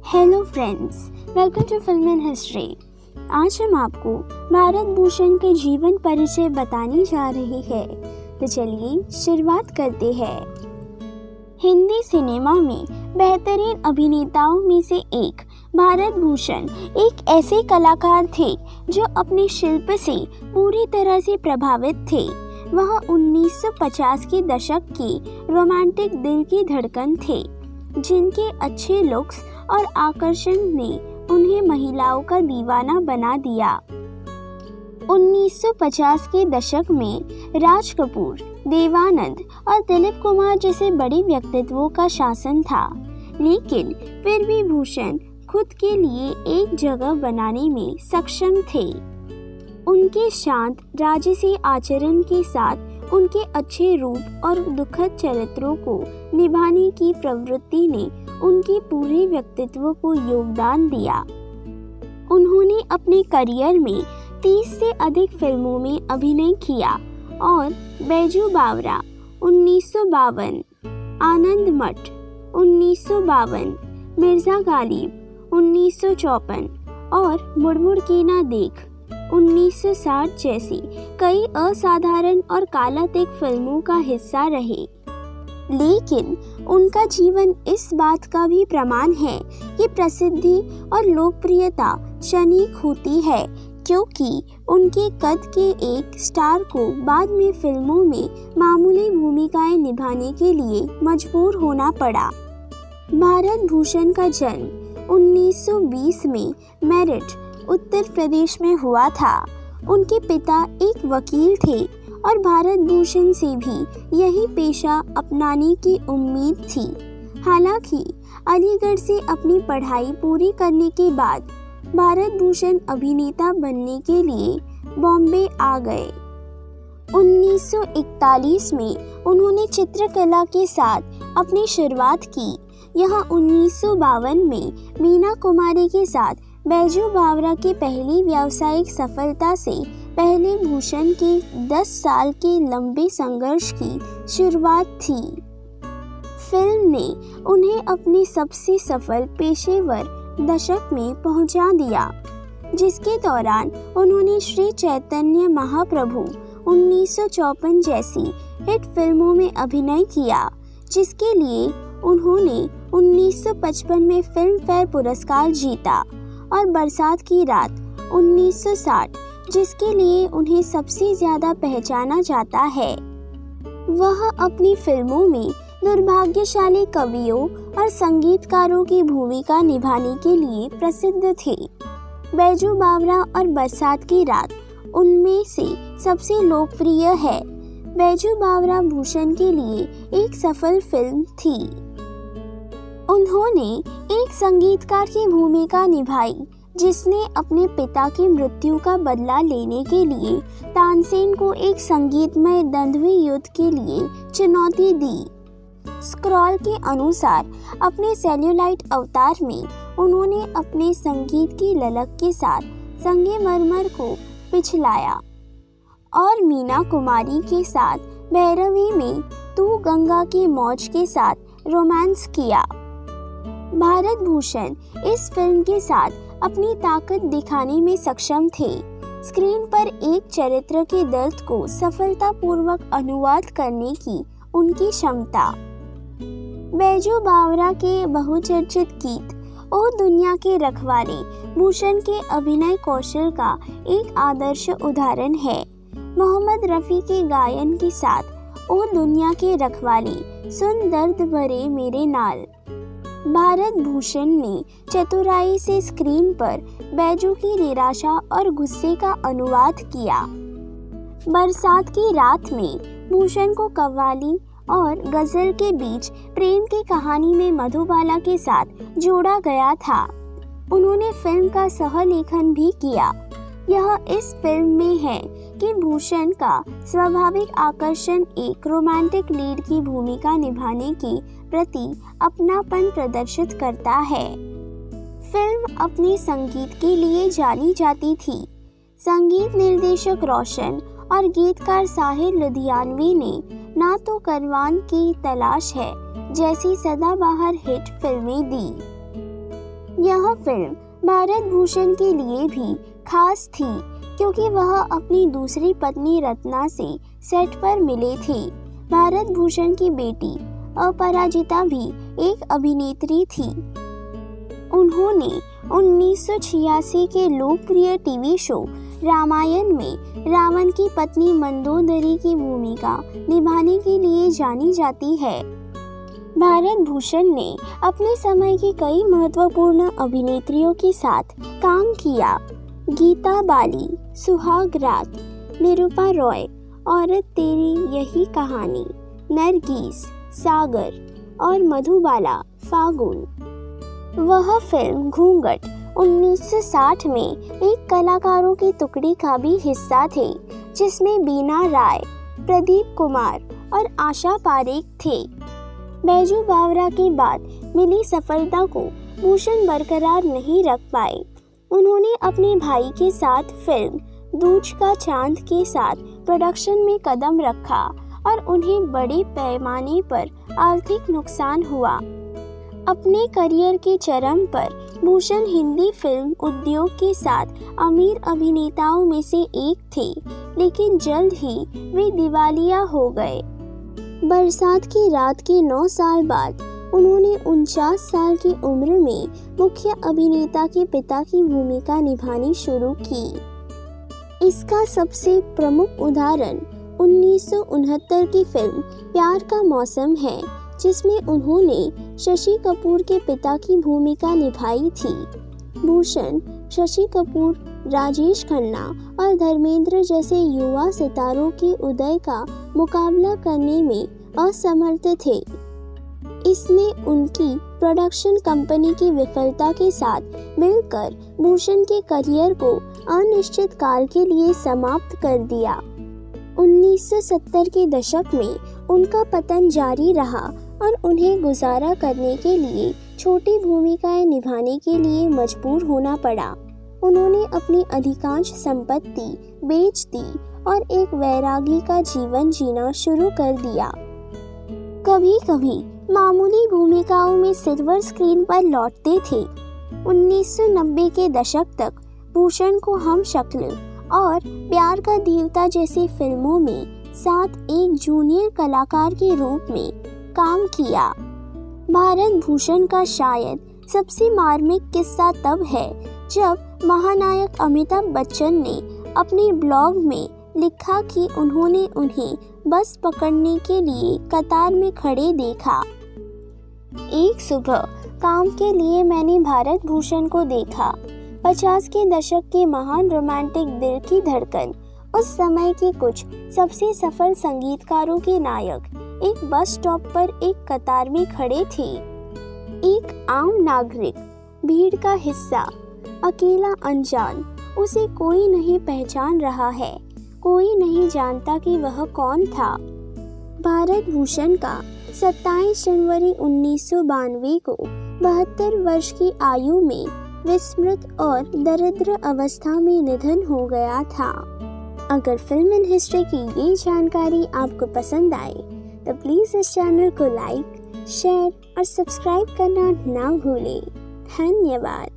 Hello friends, welcome to film and history. आज हम आपको भारत भूषण के जीवन परिचय बताने जा रहे हैं, तो चलिए शुरुआत करते हैं। हिंदी सिनेमा में बेहतरीन अभिनेताओं में से एक भारत भूषण एक ऐसे कलाकार थे जो अपने शिल्प से पूरी तरह से प्रभावित थे। वह 1950 के दशक के रोमांटिक दिल की धड़कन थे, जिनके अच्छे लुक्स और आकर्षण ने उन्हें महिलाओं का दीवाना बना दिया। 1950 के दशक में राज कपूर, देवानंद और दिलीप कुमार जैसे बड़े व्यक्तित्वों का शासन था, लेकिन फिर भी भूषण खुद के लिए एक जगह बनाने में सक्षम थे। उनके शांत राजसी आचरण के साथ उनके अच्छे रूप और दुखद चरित्रों को निभाने की प्रवृत्ति ने उनके पूरे व्यक्तित्व को योगदान दिया। उन्होंने अपने करियर में 30 से अधिक फिल्मों में अभिनय किया और बैजू बावरा 1952, आनंद मठ 1952, मिर्जा गालिब 1954 और मुड़ के ना देख 1960 जैसी कई असाधारण और कालातीत फिल्मों का हिस्सा रहे। लेकिन उनका जीवन इस बात का भी प्रमाण है कि प्रसिद्धि और लोकप्रियता क्षणिक होती है, क्योंकि उनके कद के एक स्टार को बाद में फिल्मों में मामूली भूमिकाएं निभाने के लिए मजबूर होना पड़ा। भारत भूषण का जन्म 1920 में मेरठ, उत्तर प्रदेश में हुआ था। उनके पिता एक वकील थे और भारत भूषण से भी यही पेशा अपनाने की उम्मीद थी। हालांकि अलीगढ़ से अपनी पढ़ाई पूरी करने के बाद भारत भूषण अभिनेता बनने के लिए बॉम्बे आ गए। 1941 में उन्होंने चित्रकला के साथ अपनी शुरुआत की। यहाँ 1952 में मीना कुमारी के साथ बैजू बावरा की पहली व्यावसायिक सफलता से पहले भूषण के 10 साल के लंबे संघर्ष की शुरुआत थी। फिल्म ने उन्हें अपने सबसे सफल पेशेवर दशक में पहुंचा दिया, जिसके दौरान उन्होंने श्री चैतन्य महाप्रभु 1954 जैसी हिट फिल्मों में अभिनय किया, जिसके लिए उन्होंने 1955 में फिल्म फेयर पुरस्कार जीता, और बरसात की रात 1960 जिसके लिए उन्हें सबसे ज्यादा पहचाना जाता है। वह अपनी फिल्मों में दुर्भाग्यशाली कवियों और संगीतकारों की भूमिका निभाने के लिए प्रसिद्ध थे। बैजू बावरा और बरसात की रात उनमें से सबसे लोकप्रिय है। बैजू बावरा भूषण के लिए एक सफल फिल्म थी। उन्होंने एक संगीतकार की भूमिका निभाई, जिसने अपने पिता की मृत्यु का बदला लेने के लिए तानसेन को एक संगीतमय द्वंद्वी युद्ध के लिए चुनौती दी। स्क्रॉल के अनुसार अपने सेल्यूलाइट अवतार में उन्होंने अपने संगीत की ललक के साथ संगमरमर को पिछलाया और मीना कुमारी के साथ भैरवी में तू गंगा की मौज के साथ रोमांस किया। भारत भूषण इस फिल्म के साथ अपनी ताकत दिखाने में सक्षम थे। स्क्रीन पर एक चरित्र के दर्द को सफलतापूर्वक अनुवाद करने की उनकी क्षमता। बैजू बावरा के बहुचर्चित गीत ओ दुनिया के रखवाले भूषण के अभिनय कौशल का एक आदर्श उदाहरण है। मोहम्मद रफ़ी के गायन के साथ ओ दुनिया के रखवाले सुन दर्द भरे मेरे नाल। भारत भूषण ने चतुराई से स्क्रीन पर बैजू की निराशा और गुस्से का अनुवाद किया। बरसात की रात में भूषण को कव्वाली और गजल के बीच प्रेम की कहानी में मधुबाला के साथ जोड़ा गया था। उन्होंने फिल्म का सह-लेखन भी किया। यह इस फिल्म में है कि भूषण का स्वाभाविक आकर्षण एक रोमांटिक लीड की भूमिका निभाने के प्रति अपनापन प्रदर्शित करता है। फिल्म अपने संगीत के लिए जानी जाती थी। संगीत निर्देशक रोशन और गीतकार साहिर लुधियानवी ने ना तो करवान की तलाश है जैसी सदाबहार हिट फिल्में दी। यह फिल्म भारत भूषण के लिए भी खास थी क्योंकि वह अपनी दूसरी पत्नी रत्ना से सेट पर मिले थे। भारत भूषण की बेटी अपराजिता भी एक अभिनेत्री थी। उन्होंने 1986 के लोकप्रिय टीवी शो रामायण में रावण की पत्नी मंदोदरी की भूमिका निभाने के लिए जानी जाती है। भारत भूषण ने अपने समय की कई महत्वपूर्ण अभिनेत्रियों के साथ काम किया। गीता बाली, सुहाग रात, निरूपा रॉय, औरत तेरी यही कहानी, नरगिस, सागर और मधुबाला, फागुन। वह फिल्म घूंघट 1960 में एक कलाकारों की टुकड़ी का भी हिस्सा थे जिसमें बीना राय, प्रदीप कुमार और आशा पारेख थे। बैजू बावरा के बाद मिली सफलता को भूषण बरकरार नहीं रख पाए। उन्होंने अपने भाई के साथ फिल्म दूज का चांद के साथ प्रोडक्शन में कदम रखा और उन्हें बड़े पैमाने पर आर्थिक नुकसान हुआ। अपने करियर के चरम पर भूषण हिंदी फिल्म उद्योग के साथ अमीर अभिनेताओं में से एक थे, लेकिन जल्द ही वे दिवालिया हो गए। बरसात की रात के 9 साल बाद उन्होंने 49 साल की उम्र में मुख्य अभिनेता के पिता की भूमिका निभानी शुरू की। इसका सबसे प्रमुख उदाहरण 1969 की फिल्म प्यार का मौसम है, जिसमें उन्होंने शशि कपूर के पिता की भूमिका निभाई थी। भूषण शशि कपूर, राजेश खन्ना और धर्मेंद्र जैसे युवा सितारों के उदय का मुकाबला करने में असमर्थ थे। इसने उनकी प्रोडक्शन कंपनी की विफलता के साथ मिलकर भूषण के करियर को अनिश्चित काल के लिए समाप्त कर दिया। 1970 के दशक में उनका पतन जारी रहा और उन्हें गुजारा करने के लिए छोटी भूमिकाएं निभाने के लिए मजबूर होना पड़ा। उन्होंने अपनी अधिकांश संपत्ति बेच दी और एक वैरागी का जीवन जीना शुरू कर दिया। कभी कभी मामूली भूमिकाओं में सिल्वर स्क्रीन पर लौटते थे। 1990 के दशक तक भूषण को हम शक्ल और प्यार का देवता जैसी फिल्मों में साथ एक जूनियर कलाकार के रूप में काम किया। भारत भूषण का शायद सबसे मार्मिक किस्सा तब है जब महानायक अमिताभ बच्चन ने अपने ब्लॉग में लिखा कि उन्होंने उन्हें बस पकड़ने के लिए कतार में खड़े देखा। एक सुबह काम के लिए मैंने भारत भूषण को देखा। 50 के दशक के महान रोमांटिक दिल की धड़कन, उस समय के कुछ सबसे सफल संगीतकारों के नायक एक बस स्टॉप पर एक कतार में खड़े थे। एक आम नागरिक, भीड़ का हिस्सा, अकेला अनजान, उसे कोई नहीं पहचान रहा है, कोई नहीं जानता कि वह कौन था। भारत भूषण का 27 जनवरी 1992 को 72 वर्ष की आयु में विस्मृत और दरिद्र अवस्था में निधन हो गया था। अगर फिल्म इन हिस्ट्री की ये जानकारी आपको पसंद आए तो प्लीज़ इस चैनल को लाइक, शेयर और सब्सक्राइब करना ना भूलें। धन्यवाद।